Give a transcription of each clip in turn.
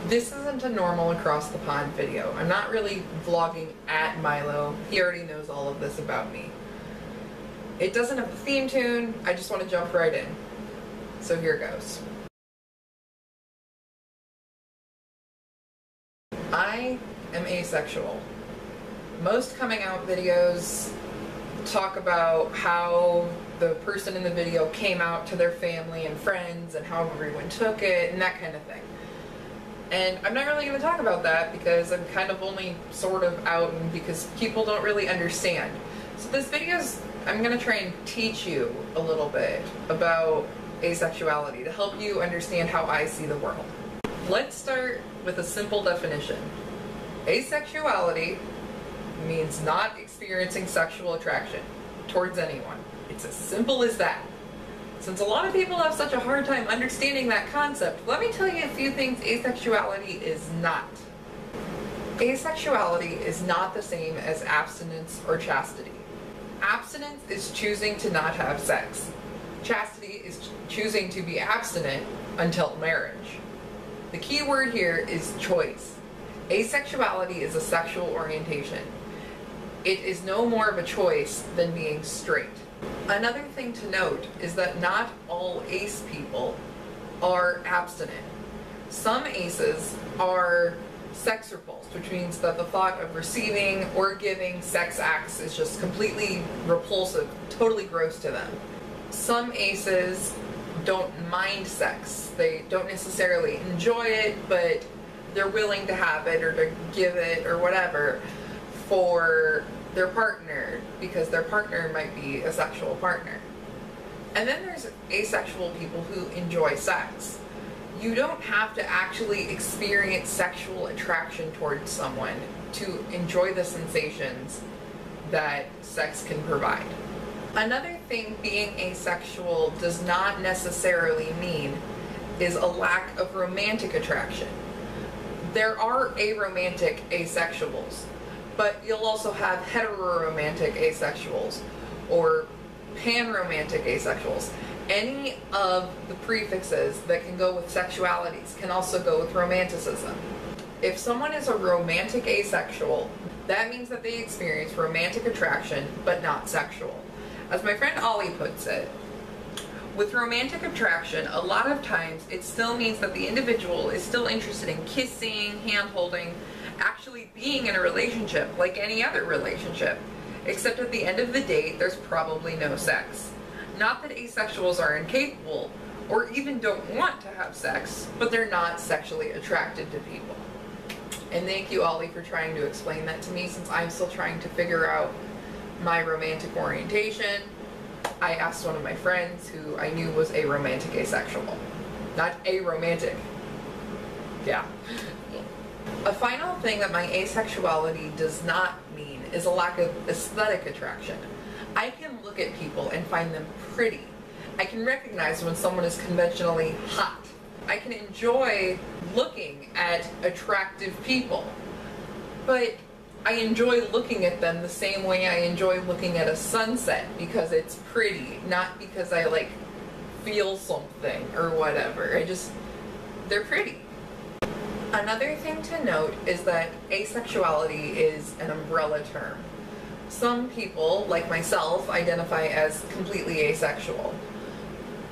This isn't a normal across the pond video. I'm not really vlogging at Milo. He already knows all of this about me. It doesn't have a theme tune. I just want to jump right in. So here goes. I am asexual. Most coming out videos talk about how the person in the video came out to their family and friends and how everyone took it and that kind of thing. And I'm not really going to talk about that because I'm kind of only sort of out and because people don't really understand. So this video's, I'm going to try and teach you a little bit about asexuality to help you understand how I see the world. Let's start with a simple definition. Asexuality means not experiencing sexual attraction towards anyone. It's as simple as that. Since a lot of people have such a hard time understanding that concept, let me tell you a few things asexuality is not. Asexuality is not the same as abstinence or chastity. Abstinence is choosing to not have sex. Chastity is choosing to be abstinent until marriage. The key word here is choice. Asexuality is a sexual orientation. It is no more of a choice than being straight. Another thing to note is that not all ace people are abstinent. Some aces are sex repulsed, which means that the thought of receiving or giving sex acts is just completely repulsive, totally gross to them. Some aces don't mind sex. They don't necessarily enjoy it, but they're willing to have it or to give it or whatever for their partner because their partner might be a sexual partner. And then there's asexual people who enjoy sex. You don't have to actually experience sexual attraction towards someone to enjoy the sensations that sex can provide. Another thing being asexual does not necessarily mean is a lack of romantic attraction. There are aromantic asexuals, but you'll also have heteroromantic asexuals or panromantic asexuals. Any of the prefixes that can go with sexualities can also go with romanticism. If someone is a romantic asexual, that means that they experience romantic attraction but not sexual. As my friend Ollie puts it, with romantic attraction, a lot of times it still means that the individual is still interested in kissing, hand-holding, actually being in a relationship like any other relationship, except at the end of the day, there's probably no sex. Not that asexuals are incapable or even don't want to have sex, but they're not sexually attracted to people. And thank you, Ollie, for trying to explain that to me since I'm still trying to figure out my romantic orientation. I asked one of my friends who I knew was a romantic asexual. Not aromantic. Yeah. A final thing that my asexuality does not mean is a lack of aesthetic attraction. I can look at people and find them pretty. I can recognize when someone is conventionally hot. I can enjoy looking at attractive people. But I enjoy looking at them the same way I enjoy looking at a sunset because it's pretty, not because I like feel something or whatever. They're pretty. Another thing to note is that asexuality is an umbrella term. Some people, like myself, identify as completely asexual.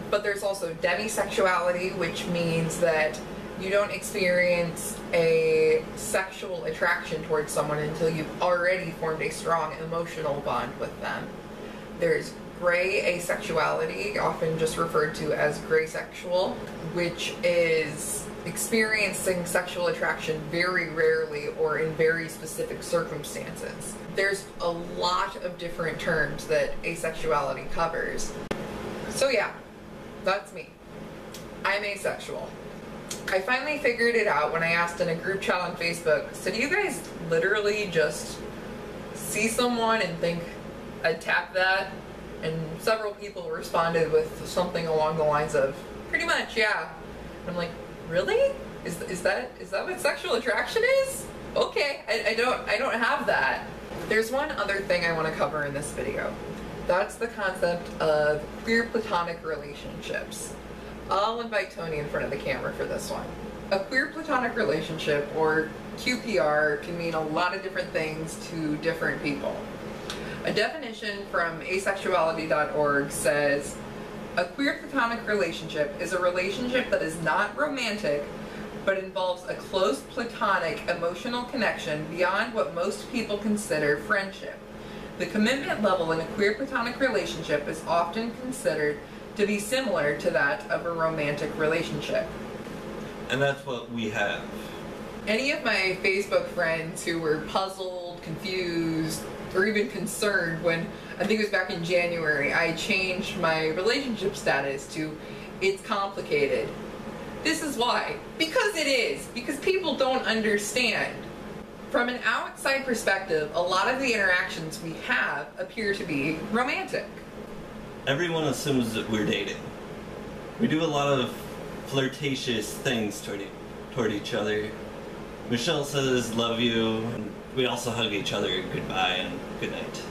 But there's also demisexuality, which means that you don't experience a sexual attraction towards someone until you've already formed a strong emotional bond with them. There's gray asexuality, often just referred to as gray sexual, which is experiencing sexual attraction very rarely or in very specific circumstances. There's a lot of different terms that asexuality covers. So yeah, that's me. I'm asexual. I finally figured it out when I asked in a group chat on Facebook, so do you guys literally just see someone and think, I'd tap that? And several people responded with something along the lines of, pretty much, yeah. And I'm like, really? Is that what sexual attraction is? Okay, I don't have that. There's one other thing I want to cover in this video. That's the concept of queer platonic relationships. I'll invite Tony in front of the camera for this one. A queer platonic relationship, or QPR, can mean a lot of different things to different people. A definition from asexuality.org says, a queer platonic relationship is a relationship that is not romantic, but involves a close platonic emotional connection beyond what most people consider friendship. The commitment level in a queer platonic relationship is often considered to be similar to that of a romantic relationship. And that's what we have. Any of my Facebook friends who were puzzled, confused, or even concerned when, I think it was back in January, I changed my relationship status to "it's complicated." This is why. Because it is. Because people don't understand. From an outside perspective, a lot of the interactions we have appear to be romantic. Everyone assumes that we're dating. We do a lot of flirtatious things toward each other. Michelle says, "love you," and we also hug each other goodbye and good night.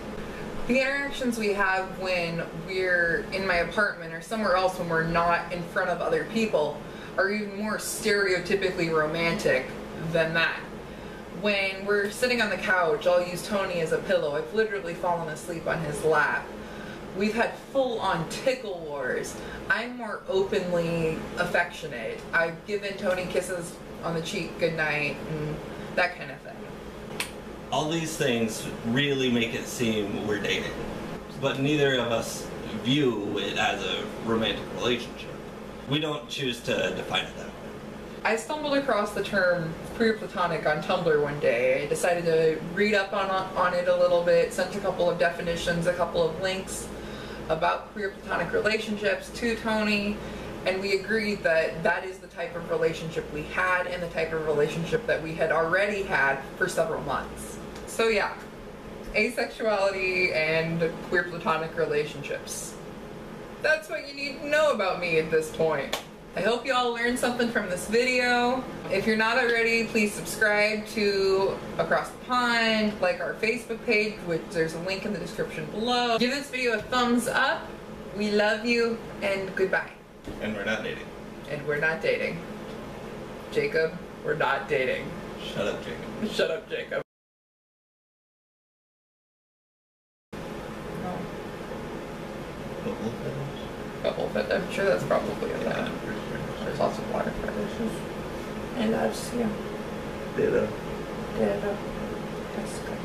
The interactions we have when we're in my apartment or somewhere else when we're not in front of other people are even more stereotypically romantic than that. When we're sitting on the couch, I'll use Tony as a pillow. I've literally fallen asleep on his lap. We've had full-on tickle wars. I'm more openly affectionate. I've given Tony kisses on the cheek goodnight and that kind of thing. All these things really make it seem we're dating, but neither of us view it as a romantic relationship. We don't choose to define it that way. I stumbled across the term queer platonic on Tumblr one day. I decided to read up on it a little bit, sent a couple of definitions, a couple of links about queer platonic relationships to Tony, and we agreed that that is the type of relationship we had and the type of relationship that we had already had for several months. So yeah, asexuality and queer platonic relationships. That's what you need to know about me at this point. I hope you all learned something from this video. If you're not already, please subscribe to Across the Pond, like our Facebook page, which there's a link in the description below. Give this video a thumbs up. We love you, and goodbye. And we're not dating. And we're not dating. Jacob, we're not dating. Shut up, Jacob. Shut up, Jacob. No. Bubble fetish? Bubble fit. I'm sure that's probably a Yeah, thing. I'm pretty sure. There's lots of water fetishes. And that's, yeah. Ditto. Ditto. That's good.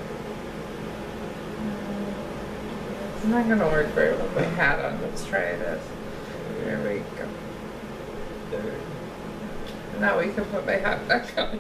It's not gonna work very well with my hat on. Let's try this. There we go. There. Now we can put my hat back on.